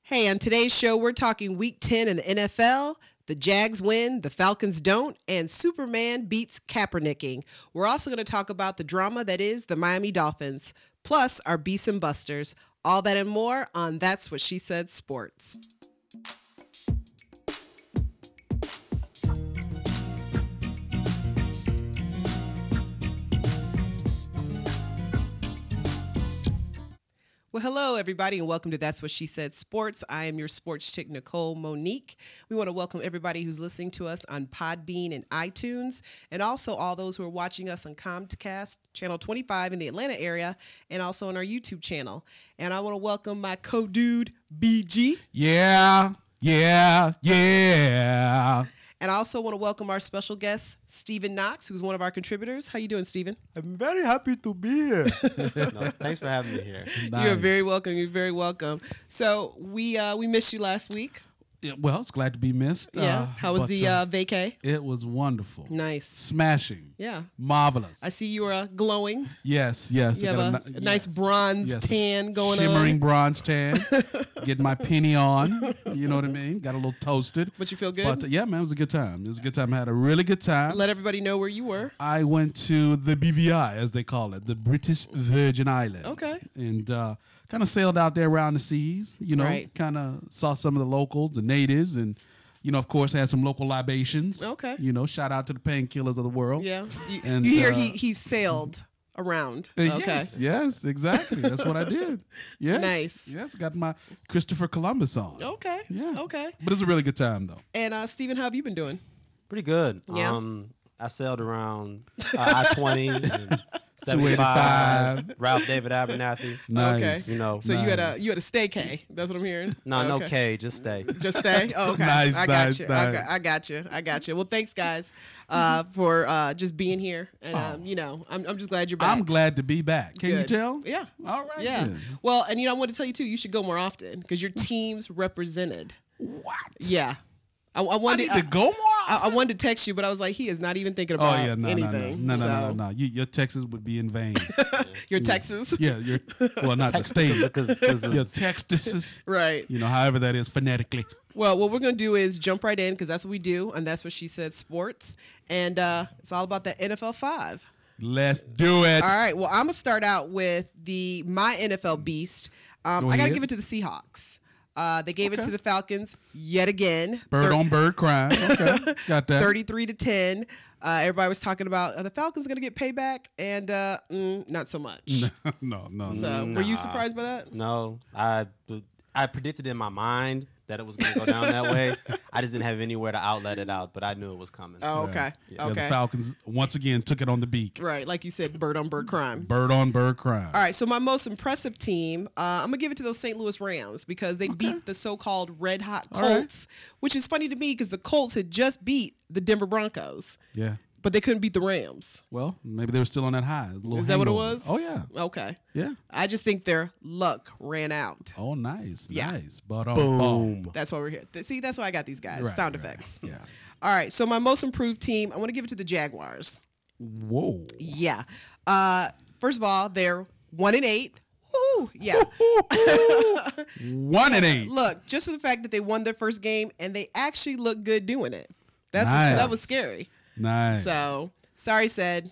Hey, on today's show, we're talking Week 10 in the NFL. The Jags win, the Falcons don't, and Superman beats Kaepernicking. We're also going to talk about the drama that is the Miami Dolphins, plus our Beasts and Busters. All that and more on That's What She Said Sports. Well, hello, everybody, and welcome to That's What She Said Sports. I am your sports chick, Nicole, Monique. We want to welcome everybody who's listening to us on Podbean and iTunes, and also all those who are watching us on Comcast, Channel 25 in the Atlanta area, and also on our YouTube channel. And I want to welcome my co-dude, BG. Yeah. And I also want to welcome our special guest, Stephen Knox, who's one of our contributors. How you doing, Stephen? I'm very happy to be here. Thanks for having me here. Nice. You're very welcome. You're very welcome. So we missed you last week. Yeah, well, it's glad to be missed. Yeah. How was the vacay? It was wonderful. Nice. Smashing. Yeah. Marvelous. I see you are glowing. Yes. You have a nice bronze tan going shimmering on. bronze tan. Getting my penny on. You know what I mean? Got a little toasted. But you feel good? But yeah, man, it was a good time. It was a good time. I had a really good time. Let everybody know where you were. I went to the BVI, as they call it, the British Virgin Islands. Okay. And kind of sailed out there around the seas, Right. kind of saw some of the locals, the natives, and, of course, had some local libations. Okay. Shout out to the painkillers of the world. Yeah. And, you hear he sailed around. Okay. Yes, exactly. That's what I did. Yes. Nice. Yes, got my Christopher Columbus on. Okay. Yeah. Okay. But it's a really good time, though. And Stephen, how have you been doing? Pretty good. Yeah. I sailed around I-20 and 285. 75, Ralph David Abernathy. Nice. Okay. So you had a stay K. That's what I'm hearing. No Okay. K, just stay. Just stay. Oh, okay. Nice, I got nice, you. nice. Okay, I got you. Well, thanks, guys, for just being here. And I'm just glad you're back. I'm glad to be back. Can you Good. tell? Yeah. All right. Yeah. then. Well, and I want to tell you too. You should go more often because your team's represented. What? Yeah. I I wanted need to go more I wanted to text you, but I was like, he is not even thinking Oh about yeah, no. anything. No. Your Texas would be in vain. Your Texas. Yeah, not the state. Because Your Texas. Right. However that is phonetically. Well, what we're going to do is jump right in because that's what we do, and that's what she said, sports. And it's all about the NFL 5. Let's do it. All right. Well, I'm going to start out with my NFL beast. I got to ahead. give it to the Seahawks. They gave it Okay. to the Falcons yet again. Bird on bird crime. Okay, got that. 33-10. Everybody was talking about the Falcons going to get payback, and not so much. No. So, were you surprised by that? No, I predicted in my mind that it was going to go down that way. I just didn't have anywhere to outlet it out, but I knew it was coming. Oh, okay. Yeah, Okay. the Falcons once again took it on the beak. Right, like you said, bird on bird crime. Bird on bird crime. All right, so my most impressive team, I'm going to give it to those St. Louis Rams because they beat the so-called red hot All right. Colts, which is funny to me because the Colts had just beat the Denver Broncos, Yeah. but they couldn't beat the Rams. Well, maybe they were still on that high. Is that what it was? Oh yeah. Okay. Yeah. I just think their luck ran out. Oh, nice. Yeah. Nice. But Boom. That's why we're here. See, that's why I got these guys. Right, Sound right. effects. Yeah. All right, so my most improved team, I want to give it to the Jaguars. Whoa. Yeah. First of all, they're 1-8. Woo! Yeah. 1-8. Look, just for the fact that they won their first game and they actually look good doing it. Nice. That was scary. Nice. So, sorry, Sid.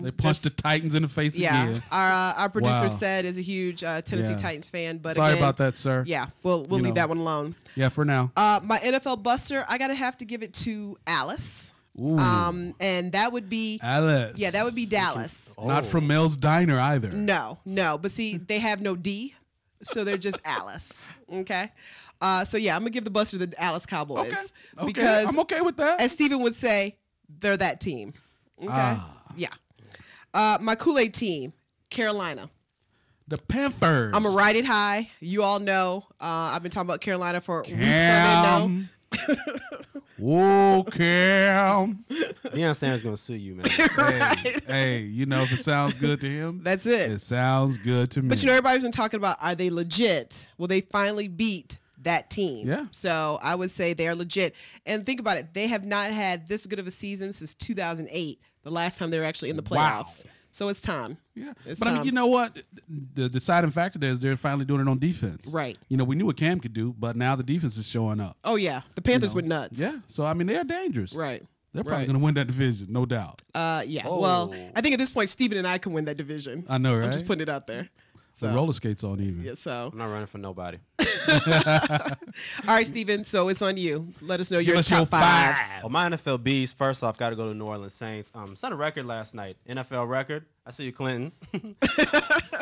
They punched the Titans in the face yeah. again. Our producer Wow. Sid is a huge Tennessee Yeah. Titans fan, but Sorry again, about that, sir. Yeah, we'll You leave know. that one alone. Yeah, for now. My NFL buster, I gotta have to give it to Alice. Ooh. And that would be Alice. Yeah, that would be Dallas. Not from Mel's Diner either. No, but see, they have no D, so they're just Alice. Okay. So yeah, I'm gonna give the buster to the Alice Cowboys Okay. because I'm okay with that. as Steven would say, they're that team. Okay. Yeah. My Kool-Aid team, Carolina. The Panthers. I'm gonna ride it high. You all know I've been talking about Carolina for weeks on end now. Whoa, Cam. Deion Sanders going to sue you, man. Hey, if it sounds good to him, That's it. it sounds good to me. But everybody's been talking about, are they legit? Well, they finally beat that team. Yeah. So I would say they're legit. And think about it. They have not had this good of a season since 2008, the last time they were actually in the playoffs. Wow. So it's time. Yeah, It's but I mean, time. you know what? The deciding factor there is they're finally doing it on defense. Right. You know, we knew what Cam could do, but now the defense is showing up. Oh, yeah. The Panthers went nuts. Yeah, so I mean, they're dangerous. Right. They're probably Right. going to win that division, no doubt. Yeah. Oh. Well, I think at this point, Steven and I can win that division. I know, right? I'm just putting it out there. So, The roller skates on even. yeah, so. I'm not running for nobody. All right, Steven. So it's on you. Let us know Give your us top your five. Well, my NFL Bs, first off, got to go to New Orleans Saints. Set a record last night. NFL record. I see you, Clinton.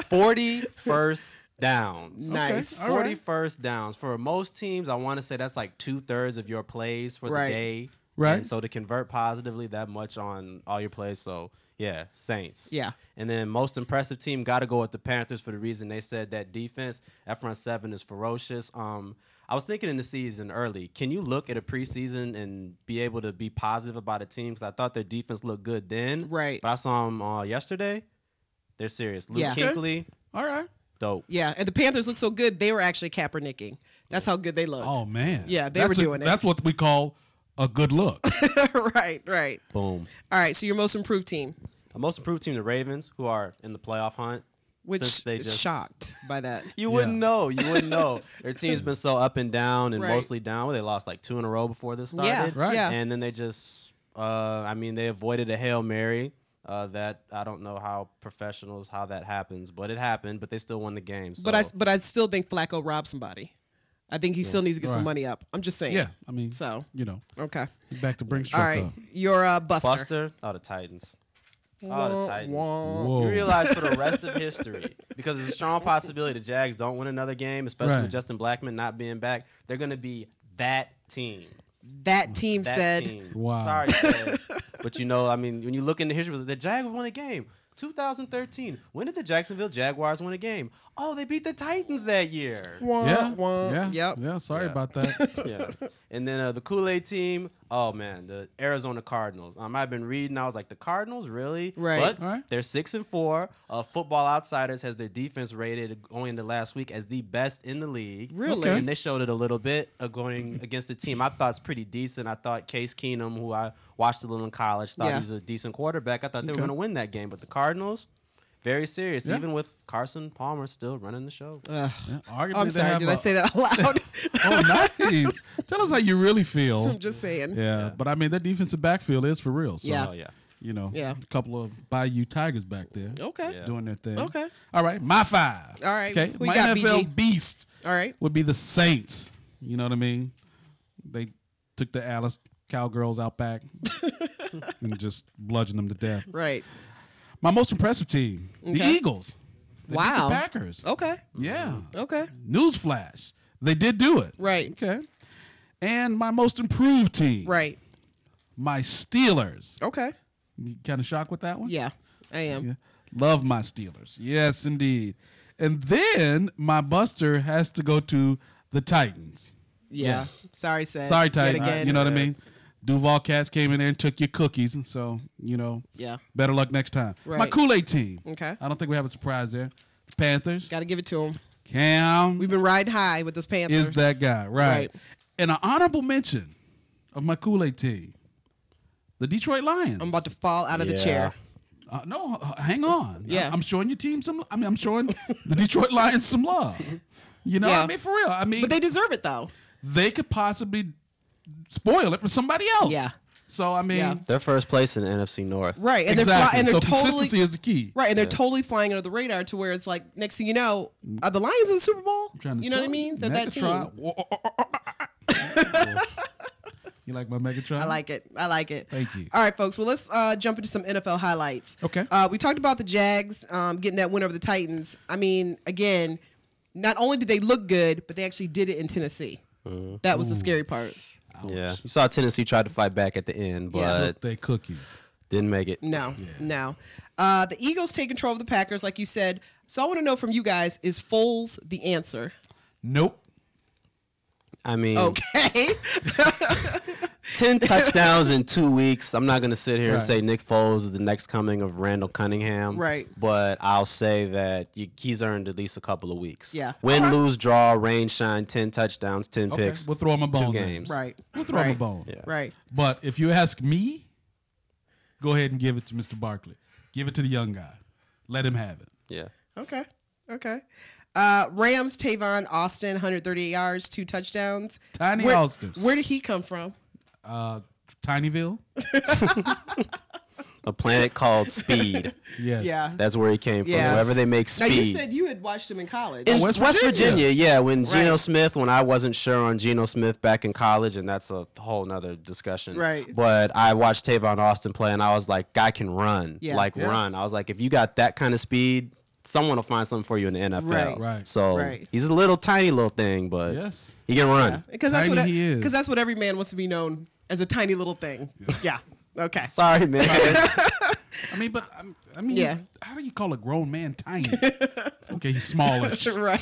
40 first downs. Nice. Okay. All 40 right. first downs. For most teams, I want to say that's like 2/3 of your plays for Right. the day. Right. And so to convert positively that much on all your plays, so yeah, Saints. Yeah. And then most impressive team, got to go with the Panthers for the reason they said that defense, that front seven is ferocious. I was thinking in the season early, can you look at a preseason and be able to be positive about a team? Because I thought their defense looked good then. Right. But I saw them yesterday. They're serious. Luke Yeah. Kuechly, All right. dope. Yeah, and the Panthers look so good, they were actually Kaepernicking. That's how good they looked. Oh, man. Yeah, they were doing it. That's what we call a good look. right. Boom. All right, so your most improved team, The most improved team, the Ravens, who are in the playoff hunt. which Since they is just- shocked by that. You wouldn't know. You wouldn't know. Their team's been so up and down and Right. mostly down. Well, they lost like 2 in a row before this started. Yeah, Right. yeah. And then they just, they avoided a Hail Mary. That I don't know how that happens, but it happened. But they still won the game. So. But I still think Flacco robbed somebody. I think he still needs to get some Right. money up. I'm just saying. Yeah, I mean, So okay. okay. Back to Brinks All truck right, up. your Buster. Buster, the Titans. The Titans. Whoa. You realize for the rest of history, because there's a strong possibility the Jags don't win another game, especially Right. with Justin Blackman not being back. They're going to be that team. That team That said. team. Wow. Sorry, Ted. But when you look into history, the Jags won a game. 2013. When did the Jacksonville Jaguars win a game? Oh, they beat the Titans that year. Yeah. Sorry Yeah. about that. Yeah. And then the Kool-Aid team, oh man, the Arizona Cardinals. I've been reading, I was like, the Cardinals, really? Right. But All right. they're 6-4. Football Outsiders has their defense rated going into last week as the best in the league. Really? Okay. And they showed it a little bit going against a team I thought is pretty decent. I thought Case Keenum, who I watched a little in college, thought Yeah. he was a decent quarterback. I thought they were Okay. going to win that game. But the Cardinals, very serious, Yeah. even with Carson Palmer still running the show. Yeah, arguably I'm they sorry. have Did I say that out loud? Oh, nice. Tell us how you really feel. I'm just saying. Yeah, but I mean, that defensive backfield is for real. So, Yeah. Oh, yeah. Yeah. a couple of Bayou Tigers back there Okay. Yeah. doing their thing. Okay. All right, my five. All right, Okay, who you my got, NFL BG? beast All right. would be the Saints. You know what I mean? They took the Alice Cowgirls out back and just bludgeoned them to death. Right. My most impressive team, the Okay. Eagles. They beat Wow. the Packers. Okay. Yeah. Okay. Newsflash. They did do it. Right. Okay. And my most improved team, Right. my Steelers. Okay. You kind of shocked with that one? Yeah, I am. Yeah. Love my Steelers. Yes, indeed. And then my Buster has to go to the Titans. Yeah. Sorry, Seth. Sorry, Yet Titans. again. You know what I mean? Duval Cats came in there and took your cookies. So, Yeah. better luck next time. My Right. Kool-Aid team. Okay. I don't think we have a surprise there. Panthers. Got to give it to him. Cam We've been riding high with this Panthers. is that guy. Right. Right. And an honorable mention of my Kool-Aid team, the Detroit Lions. I'm about to fall out of the Yeah. chair. No, hang on. Yeah. I'm showing your team I'm showing the Detroit Lions some love. Yeah. I mean, for real. I mean, But they deserve it, though. they could possibly spoil it for somebody else. Yeah. So, I mean, Yeah. They're first place in the NFC North. Right. And exactly. they're so totally consistency is the key. right, and they're totally flying under the radar to where it's like next thing you know, are the Lions in the Super Bowl? Trying to You know what I tell mean? They're that team. Megatron. You like my Megatron? I like it. I like it. Thank you. All right, folks. Well, let's jump into some NFL highlights. Okay. We talked about the Jags getting that win over the Titans. I mean, again, not only did they look good, but they actually did it in Tennessee. That was the scary part. Yeah. You saw Tennessee tried to fight back at the end, Yeah. but Look, they cookies. didn't make it. No. The Eagles take control of the Packers, like you said. So I want to know from you guys, is Foles the answer? Nope. I mean, Okay. 10 touchdowns in 2 weeks. I'm not going to sit here and Right. say Nick Foles is the next coming of Randall Cunningham. Right. But I'll say that he's earned at least a couple of weeks. Yeah. Win, lose, draw, rain, shine, 10 touchdowns, 10 Okay. picks. We'll throw him a bone. 2 then. games. Right. We'll throw him a Right. bone. Yeah. Right. But if you ask me, go ahead and give it to Mr. Barkley. Give it to the young guy. let him have it. Yeah. Okay. Rams, Tavon Austin, 138 yards, 2 touchdowns. Tiny Austin. Where did he come from? Tinyville. A planet called Speed. Yes. Yeah. That's where he came from. Yeah. Wherever they make Now, Speed. you said you had watched him in college. In West West Virginia. Virginia, yeah. When Geno Right. Smith, when I wasn't sure on Geno Smith back in college, and that's a whole nother discussion. Right. But I watched Tavon Austin play, and I was like, guy can run. Yeah. Run. I was like, if you got that kind of speed, someone will find something for you in the NFL. Right. So Right. he's a little tiny little thing, but Yes. he can run. Because that's Tiny he is. because that's what every man wants to be known as, a tiny little thing. Yeah. Okay. Sorry, man. I mean, but Yeah. how do you call a grown man tiny? Okay, he's smallish. Right.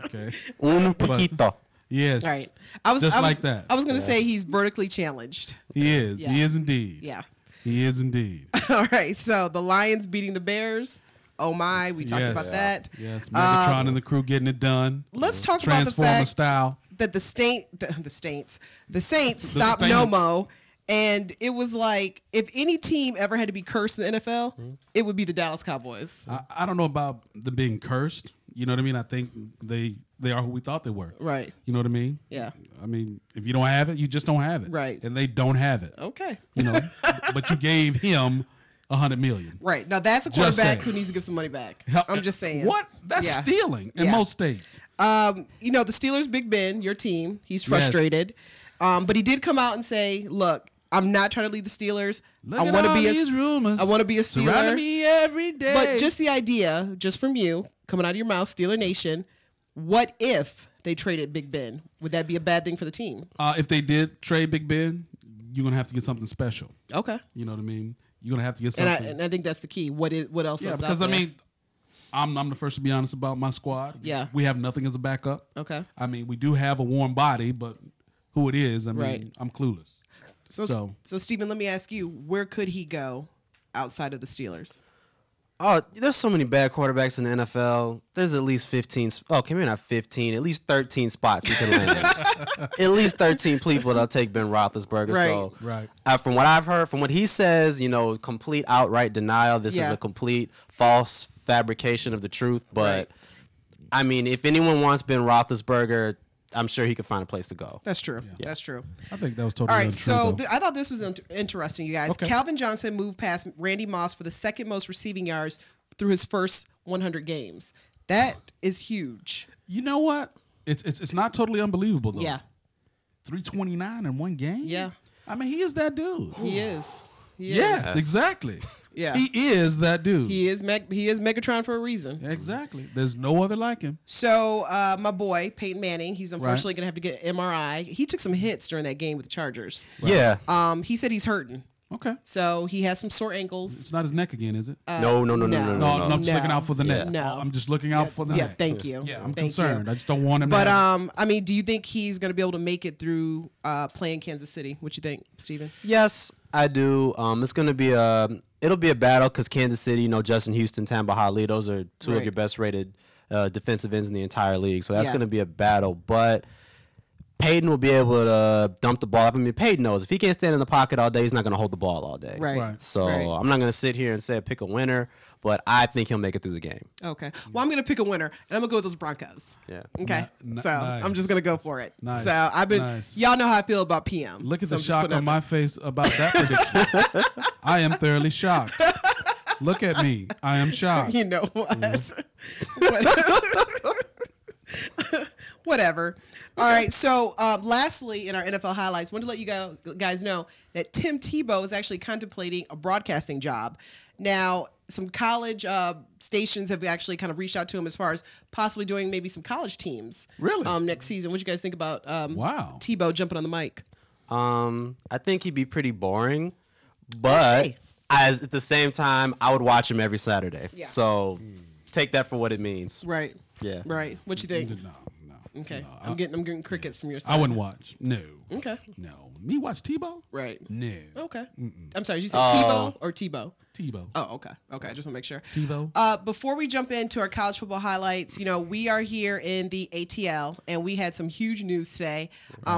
Okay. Un poquito. Yes. Right. Just like that. I was going to say he's vertically challenged. He is. Yeah. He is indeed. Yeah. He is indeed. All right. So the Lions beating the Bears. Oh my, we talked Yes. about that. Yes. Megatron and the crew getting it done. Let's talk about the Transformer fact style. that the Saints stopped Saints. Nomo, and it was like if any team ever had to be cursed in the NFL, it would be the Dallas Cowboys. I don't know about them being cursed. You know what I mean? I think they are who we thought they were. Right. You know what I mean? Yeah. I mean, if you don't have it, you just don't have it. Right. And they don't have it. Okay. You know, but you gave him $100 million. Right. Now that's a Just quarterback saying. who needs to give some money back. Hell, I'm just saying. What? That's Yeah. stealing in Yeah. most states. The Steelers, Big Ben, your team, he's frustrated. But he did come out and say, look, I'm not trying to lead the Steelers. Look I at want to all be these rumors. I want to be a Steeler. surrounding me every day. But just the idea, just from you, coming out of your mouth, Steeler Nation, what if they traded Big Ben? Would that be a bad thing for the team? If they did trade Big Ben, you're gonna have to get something special. Okay. You know what I mean? You're gonna have to get And something. I think that's the key. What else yeah, is because out I there? mean, I'm the first to be honest about my squad. Yeah. we have nothing as a backup. Okay. I mean, we do have a warm body, but who it is, I mean, Right. I'm clueless. So Stephen, let me ask you, where could he go outside of the Steelers? Oh, there's so many bad quarterbacks in the NFL. There's at least 15. Okay, maybe not 15. At least 13 spots you can land. At least 13 people that'll take Ben Roethlisberger. Right. So, Right. From what I've heard, from what he says, complete outright denial. This is Yeah. a complete false fabrication of the truth. But Right. I mean, if anyone wants Ben Roethlisberger, I'm sure he could find a place to go. That's true. That's true. I think that was totally All right, untrue. so though. I thought this was interesting, you guys. Okay. Calvin Johnson moved past Randy Moss for the second most receiving yards through his first 100 games. That is huge. You know what? It's not totally unbelievable though. Yeah, 329 in one game. Yeah. I mean, he is that dude. he is. He Yes, is. exactly. Yeah. he is that dude. He is Megatron for a reason. Exactly. There's no other like him. So my boy Peyton Manning, he's unfortunately gonna have to get MRI. He took some hits during that game with the Chargers. Yeah. He said he's hurting, Okay. so he has some sore ankles. It's not his neck again, is it? No. No, I'm just looking out for the No. neck. No. I'm just looking out for the Yeah, neck. thank you. Yeah, I'm Thank concerned. you. I just don't want him. But to have- I mean, do you think he's gonna be able to make it through playing Kansas City? What you think, Steven? Yes, I do. It's going to be it'll be a battle because Kansas City, Justin Houston, Tamba Hali, those are two Right. of your best rated defensive ends in the entire league. So that's Yeah. going to be a battle. But Peyton will be able to dump the ball. I mean, Peyton knows if he can't stand in the pocket all day, he's not going to hold the ball all day. Right. Right. So Right. I'm not going to sit here and say pick a winner, but I think he'll make it through the game. Okay. Well, I'm gonna pick a winner, and I'm gonna go with those Broncos. Yeah. Okay. So nice. I'm just gonna go for it. Nice. So I've been. Nice. Y'all know how I feel about PM. Look at So the I'm just shock putting on it my out face about that prediction. I am thoroughly shocked. Look at me. I am shocked. there. You know what? Whatever. All right. So, lastly, in our NFL highlights, I want to let you guys know that Tim Tebow is actually contemplating a broadcasting job. Now, some college stations have actually kind of reached out to him as far as possibly doing maybe some college teams. Really? Next season. What you guys think about Wow. Tebow jumping on the mic? I think he'd be pretty boring, but Okay. at the same time, I would watch him every Saturday. Yeah. So take that for what it means. Right. Yeah. Right. What you think? No. Okay. No, I'm getting crickets from your side. I wouldn't watch. No. Okay. No. Me watch Tebow? Right. No. Okay. I'm sorry. Did you say Oh. Tebow or Tebow? Tebow. Oh, okay. Okay, I just want to make sure. Tebow. Before we jump into our college football highlights, we are here in the ATL, and we had some huge news today.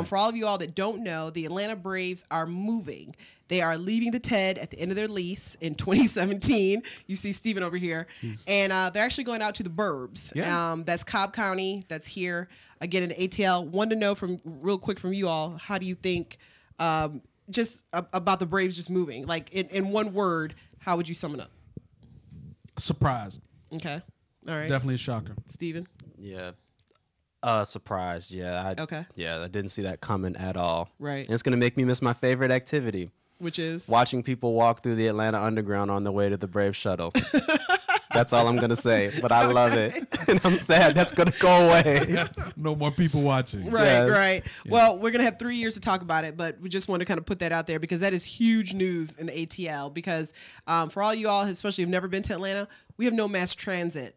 For all of you all that don't know, the Atlanta Braves are moving. They are leaving the TED at the end of their lease in 2017. You see Steven over here. And they're actually going out to the burbs. Yeah. That's Cobb County. That's here, again, in the ATL. Wanted to know real quick from you all, how do you think just about the Braves just moving? Like, in one word, how would you sum it up? Surprised. Okay. All right. Definitely a shocker. Steven? Yeah. Surprised. Yeah. Okay. Yeah, I didn't see that coming at all. Right. And it's going to make me miss my favorite activity. Which is? Watching people walk through the Atlanta Underground on their way to the Brave Shuttle. That's all I'm going to say. But I love it. And I'm sad that's going to go away. No more people watching. Right, Yes. right. Yeah. Well, we're going to have 3 years to talk about it, but we just want to kind of put that out there because that is huge news in the ATL because for all you all, especially who've never been to Atlanta, we have no mass transit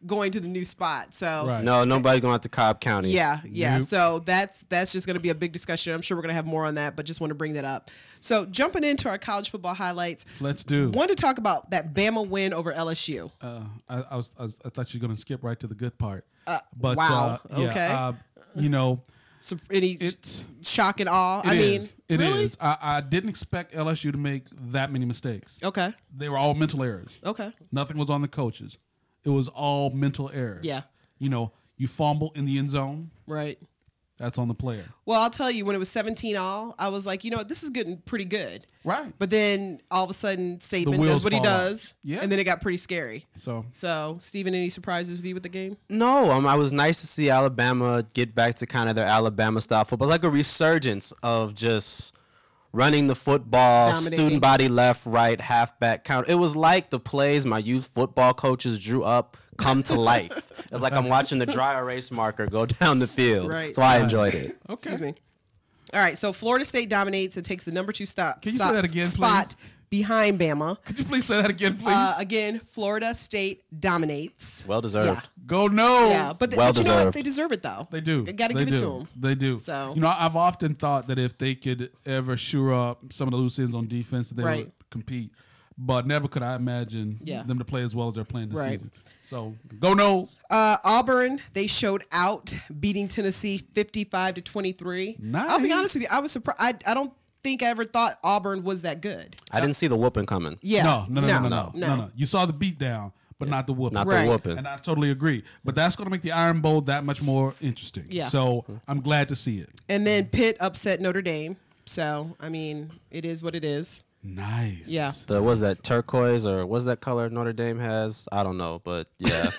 going to the new spot. So Right. No, nobody's going out to Cobb County. yeah. Nope. So that's just going to be a big discussion. I'm sure we're going to have more on that, but just want to bring that up. So jumping into our college football highlights, Let's do. wanted to talk about that Bama win over LSU. I thought you were going to skip right to the good part. But wow. yeah, Okay. So any it's shock and awe? it mean, is. It really? is. I didn't expect LSU to make that many mistakes. Okay. They were all mental errors. Okay. Nothing was on the coaches. It was all mental errors. Yeah. You fumble in the end zone. Right. That's on the player. Well, I'll tell you, when it was 17-all, I was like, this is getting pretty good. Right. But then all of a sudden, Saban wheels does what he fall off. does. Yeah. And then it got pretty scary. So So, Steven, any surprises with you with the game? No, I was nice to see Alabama get back to kind of their Alabama style football. It's like a resurgence of just running the football, Dominating. student body left, right, halfback, counter. It was like the plays my youth football coaches drew up come to life. It's like I'm watching the dry erase marker go down the field. Right. So I enjoyed it. okay. Excuse me. All right, so Florida State dominates and takes the number 2 Can you say that again, spot behind Bama. Could you please say that again, please? Again, Florida State dominates. Well deserved. Yeah. Go no. Yeah, but you know what? deserved. They deserve it, though. They do. Got to They give it do. to them. They do. So- I've often thought that if they could ever shore up some of the loose ends on defense, that they Right. would compete. But never could I imagine Yeah. them to play as well as they're playing this Right. season. So go Noles. Auburn, they showed out, beating Tennessee 55-23. I'll be Nice. honest with you, I was surprised. I don't think I ever thought Auburn was that good. I didn't see the whooping coming. Yeah. No. You saw the beat down, but not the whooping. Not Right. the whooping. And I totally agree. But that's going to make the Iron Bowl that much more interesting. Yeah. So I'm glad to see it. And then Pitt upset Notre Dame. So, I mean, it is what it is. Nice. Yeah. Was that turquoise or what's that color Notre Dame has? I don't know, but yeah.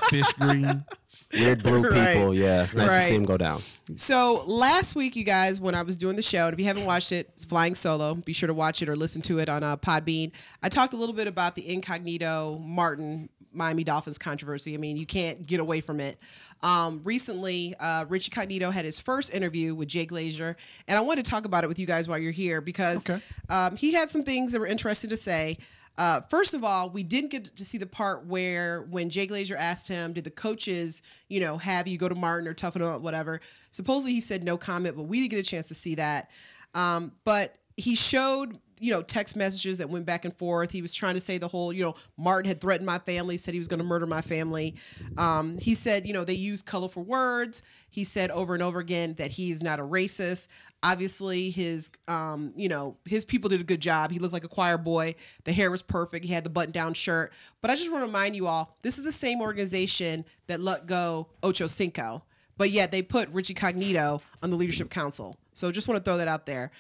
Fish green. Weird blue Right. people. Yeah. Nice Right. to see him go down. So last week, you guys, when I was doing the show, and if you haven't watched it, it's Flying Solo. Be sure to watch it or listen to it on Podbean. I talked a little bit about the incognito Martin Miami Dolphins controversy. I mean, you can't get away from it. Recently, Richie Cognito had his first interview with Jay Glazer, and I wanted to talk about it with you guys while you're here because he had some things that were interesting to say. First of all, we didn't get to see the part where when Jay Glazer asked him, did the coaches, have you go to Martin or toughen him up, whatever. Supposedly he said no comment, but we didn't get a chance to see that. But he showed, text messages that went back and forth. He was trying to say the whole, Martin had threatened my family, said he was going to murder my family. He said, they use colorful words. He said over and over again that he's not a racist. Obviously, his people did a good job. He looked like a choir boy. The hair was perfect. He had the button-down shirt. But I just want to remind you all, this is the same organization that let go Ocho Cinco. But yet they put Richie Cognito on the leadership council. So just want to throw that out there.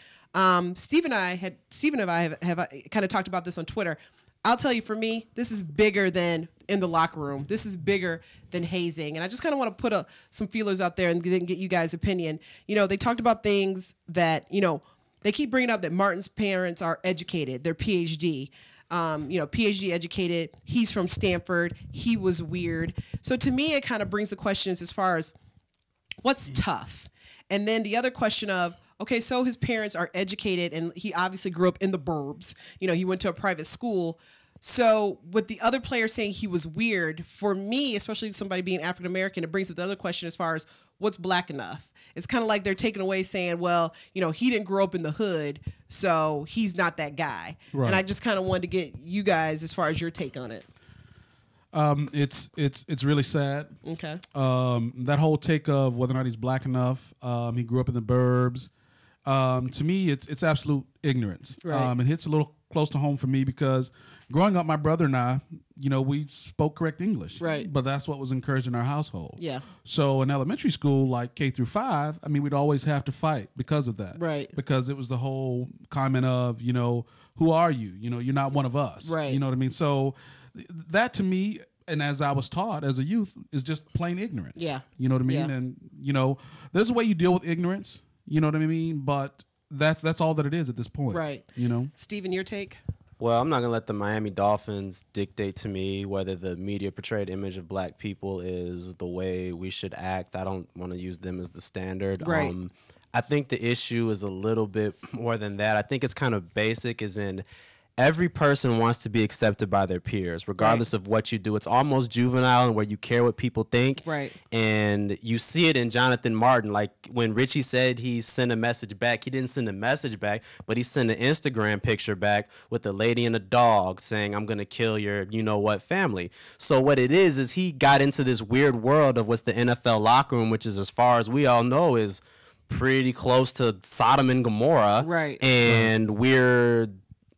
Steve and I have kind of talked about this on Twitter. I'll tell you, for me, this is bigger than in the locker room. This is bigger than hazing. And I just kind of want to put some feelers out there and then get you guys' opinion. They talked about things that, they keep bringing up that Martin's parents are educated. They're PhD. PhD educated. He's from Stanford. He was weird. So to me, it kind of brings the questions as far as what's tough. And then the other question of, okay, so his parents are educated and he obviously grew up in the burbs. He went to a private school. So with the other player saying he was weird, for me, especially somebody being African American, it brings up the other question as far as what's black enough. It's kind of like they're taking away saying, well, he didn't grow up in the hood, so he's not that guy. Right. And I just kind of wanted to get you guys as far as your take on it. It's really sad. Okay. That whole take of whether or not he's black enough, he grew up in the burbs. To me, it's absolute ignorance. Right. It hits a little close to home for me because growing up, my brother and I, we spoke correct English. Right. But that's what was encouraged in our household. Yeah. So in elementary school, like K through 5, we'd always have to fight because of that. Right. Because it was the whole comment of, who are you? You're not one of us. Right. You know what I mean? So that to me, and as I was taught as a youth, is just plain ignorance. Yeah. You know what I mean? Yeah. And, there's a way you deal with ignorance. You know what I mean? But that's all that it is at this point. Right. Steven, your take? Well, I'm not going to let the Miami Dolphins dictate to me whether the media portrayed image of black people is the way we should act. I don't want to use them as the standard. Right. I think the issue is a little bit more than that. I think it's kind of basic, as in every person wants to be accepted by their peers, regardless of what you do. It's almost juvenile and where you care what people think. Right. And you see it in Jonathan Martin. Like when Richie said he sent a message back, he didn't send a message back, but he sent an Instagram picture back with a lady and a dog saying, I'm going to kill your you-know-what family. So what it is he got into this weird world of what's the NFL locker room, which is, as far as we all know, is pretty close to Sodom and Gomorrah. Right.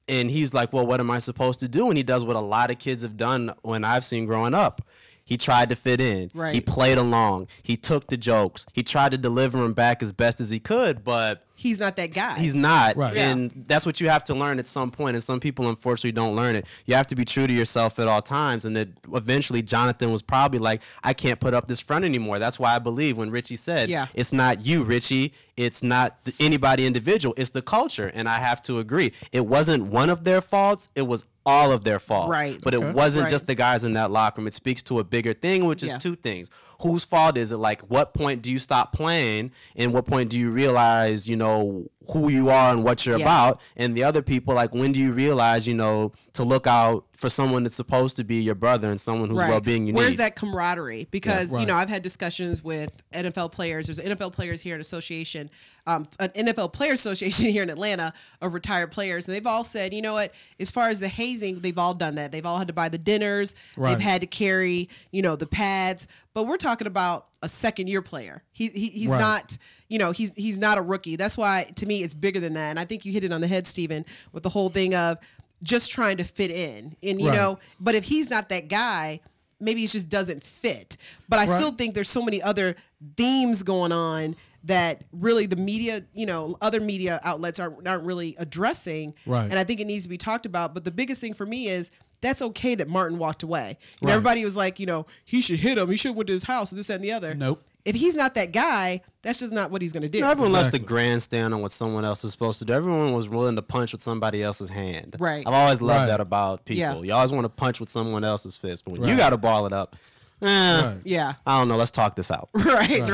And he's like, well, what am I supposed to do? And he does what a lot of kids have done when I've seen growing up. He tried to fit in. Right. He played along. He took the jokes. He tried to deliver them back as best as he could, but He's not that guy. he's not. Right. And that's what you have to learn at some point. And some people, unfortunately, don't learn it. You have to be true to yourself at all times. And that eventually Jonathan was probably like, I can't put up this front anymore. That's why I believe when Richie said, it's not you, Richie. It's not anybody individual. It's the culture. And I have to agree. It wasn't one of their faults. It was all of their faults. Right. But it wasn't just the guys in that locker room. It speaks to a bigger thing, which is two things. Whose fault is it? Like, what point do you stop playing? And what point do you realize, who you are and what you're about? And the other people, like, when do you realize, to look out for someone that's supposed to be your brother and someone whose well-being you need? Where's that camaraderie? Because, I've had discussions with NFL players. There's NFL players here in association, an NFL Players Association here in Atlanta of retired players. And they've all said, you know what, as far as the hazing, they've all done that. They've all had to buy the dinners. Right. They've had to carry, the pads. But we're talking about a second-year player. He's not, he's not a rookie. That's why, to me, it's bigger than that. And I think you hit it on the head, Steven, with the whole thing of just trying to fit in. And, but if he's not that guy, maybe it just doesn't fit. But I still think there's so many other themes going on that really the media, other media outlets aren't really addressing. Right. And I think it needs to be talked about. But the biggest thing for me is that's okay that Martin walked away. Everybody was like, he should hit him. He should have went to his house and this, that, and the other. Nope. If he's not that guy, that's just not what he's going to do. Everyone loves to grandstand on what someone else is supposed to do. Everyone was willing to punch with somebody else's hand. Right. I've always loved that about people. Yeah. You always want to punch with someone else's fist. But when you got to ball it up, yeah. I don't know. Let's talk this out. Right.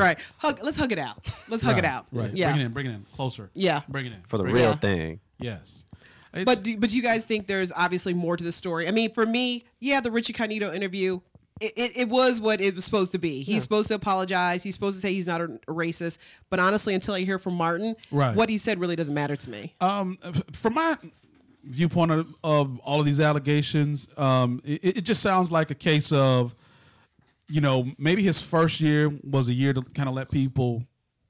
Let's hug it out. Let's hug it out. Right. Yeah. Bring it in. Closer. Yeah. Bring it in. For the real thing. Yes. But do you guys think there's obviously more to the story? I mean, for me, the Richie Cognito interview, it was what it was supposed to be. He's supposed to apologize. He's supposed to say he's not a racist. But honestly, until I hear from Martin, what he said really doesn't matter to me. From my viewpoint of all of these allegations, it just sounds like a case of, maybe his first year was a year to kind of let people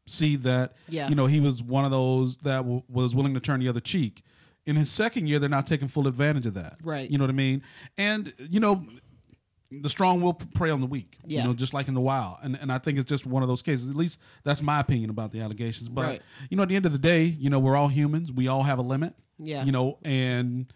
see that, he was one of those that was willing to turn the other cheek. In his second year, they're not taking full advantage of that. Right. You know what I mean? And, the strong will prey on the weak, just like in the wild. And I think it's just one of those cases. At least that's my opinion about the allegations. But, at the end of the day, we're all humans. We all have a limit. Yeah. And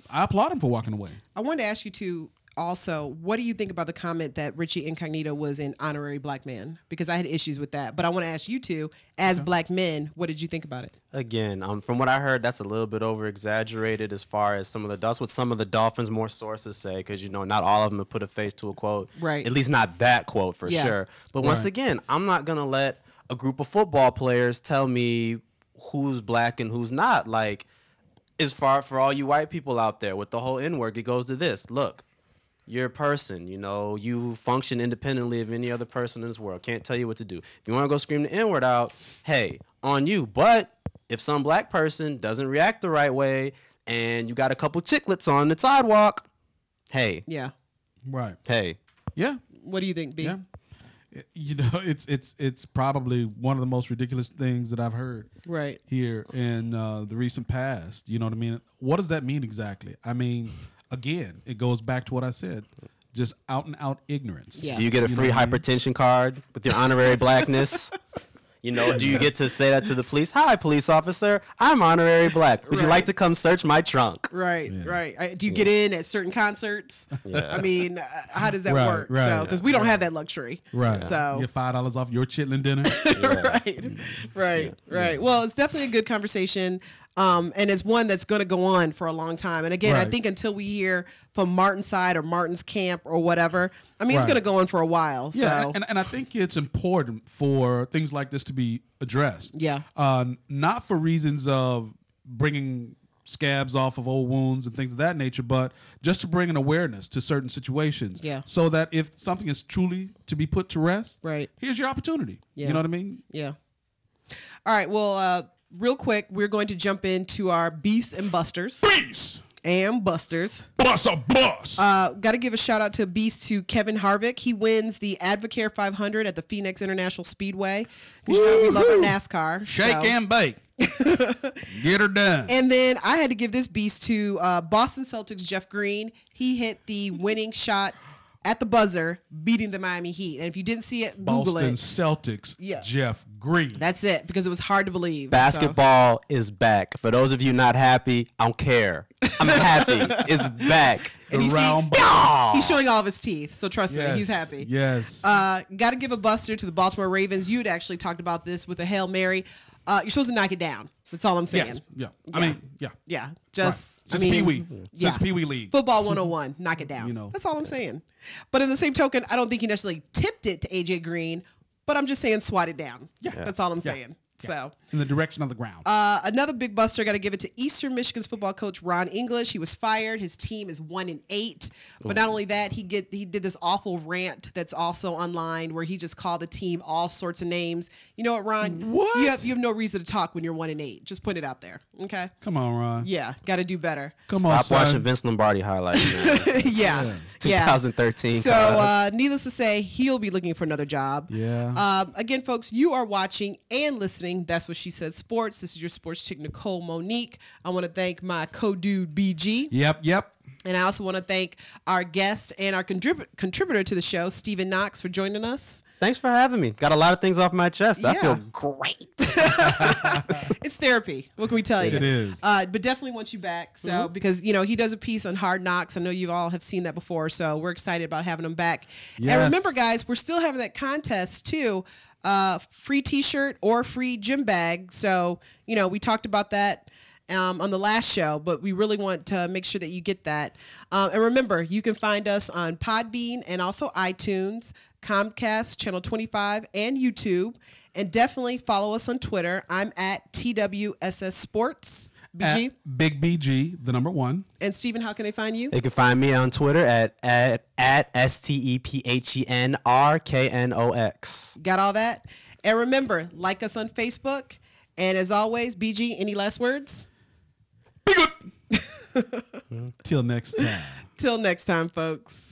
I applaud him for walking away. I wanted to ask you, too, also, what do you think about the comment that Richie Incognito was an honorary black man? Because I had issues with that. But I want to ask you two, as black men, what did you think about it? Again, from what I heard, that's a little bit over-exaggerated as far as that's what some of the Dolphins' more sources say, because, not all of them have put a face to a quote. Right. At least not that quote, for sure. But once again, I'm not going to let a group of football players tell me who's black and who's not. Like, is for all you white people out there with the whole N-word. It goes to this. Look, you're a person. You know, you function independently of any other person in this world. Can't tell you what to do. If you want to go scream the N-word out, hey, on you. But if some black person doesn't react the right way and you got a couple chiclets on the sidewalk, hey. Yeah. Right. Hey. Yeah. What do you think, B? Yeah. You know, it's probably one of the most ridiculous things that I've heard here in the recent past. You know what I mean? What does that mean exactly? I mean, again, it goes back to what I said. Just out and out ignorance. Yeah. Do you get a free hypertension card with your honorary blackness? You know, do you get to say that to the police? Hi, police officer. I'm honorary black. Would you like to come search my trunk? Right. Do you get in at certain concerts? Yeah. I mean, how does that work? Right. So, because we don't have that luxury. Right. So you get $5 off your chitlin dinner. Right. Well, it's definitely a good conversation. And it's one that's going to go on for a long time. And again, I think until we hear from Martin's side or Martin's camp or whatever, I mean, it's going to go on for a while. Yeah, So. and I think it's important for things like this to be addressed. Yeah. Not for reasons of bringing scabs off of old wounds and things of that nature, but just to bring an awareness to certain situations. Yeah. So that if something is truly to be put to rest, here's your opportunity. Yeah. You know what I mean? Yeah. All right. Well, real quick, we're going to jump into our Beasts and Busters. Beast And Busters. Bust a bust. Got to give a shout out to Beast to Kevin Harvick. He wins the Advocare 500 at the Phoenix International Speedway. Because you know we love our NASCAR. Shake and bake. Get her done. And then I had to give this beast to Boston Celtics Jeff Green. He hit the winning shot at the buzzer, beating the Miami Heat. And if you didn't see it, Google Boston it. Celtics, Jeff Green. That's it, because it was hard to believe. Basketball is back. For those of you not happy, I don't care. I'm happy. It's back. And you see, he's showing all of his teeth. So trust me, he's happy. Yes. Got to give a buster to the Baltimore Ravens. You'd actually talked about this with a Hail Mary. You're supposed to knock it down. That's all I'm saying. Yeah. I mean, Yeah. Just since Pee Wee. Since Pee Wee League. Football 101, knock it down. You know. That's all I'm saying. But in the same token, I don't think he necessarily tipped it to AJ Green, but I'm just saying swat it down. Yeah. That's all I'm saying. So in the direction of the ground. Another big buster, got to give it to Eastern Michigan's football coach Ron English. He was fired. His team is 1-8. But not only that, he did this awful rant that's also online where he just called the team all sorts of names. You know what, Ron? What? You have no reason to talk when you're 1-8. Just put it out there. Okay. Come on, Ron. Yeah, got to do better. Stop watching Vince Lombardi highlights. Man. It's 2013. So needless to say, he'll be looking for another job. Yeah. Again, folks, you are watching and listening. That's What She Said Sports. This is your sports chick, Nicole Monique. I want to thank my co-dude, BG. Yep. And I also want to thank our guest and our contributor to the show, Stephen Knox, for joining us. Thanks for having me. Got a lot of things off my chest. I feel great. It's therapy. What can we tell you? It is. But definitely want you back. So because he does a piece on Hard Knocks. I know you all have seen that before. So we're excited about having him back. Yes. And remember, guys, we're still having that contest too. Free T-shirt or free gym bag. So we talked about that on the last show, but we really want to make sure that you get that. And remember, you can find us on Podbean and also iTunes, Comcast, Channel 25, and YouTube. And definitely follow us on Twitter. I'm at TWSS Sports. BG? At Big BG, the number 1. And Steven, how can they find you? They can find me on Twitter at STEPHENRKNOX. Got all that? And remember, like us on Facebook. And as always, BG, any last words? Be good. Till next time. Till next time, folks.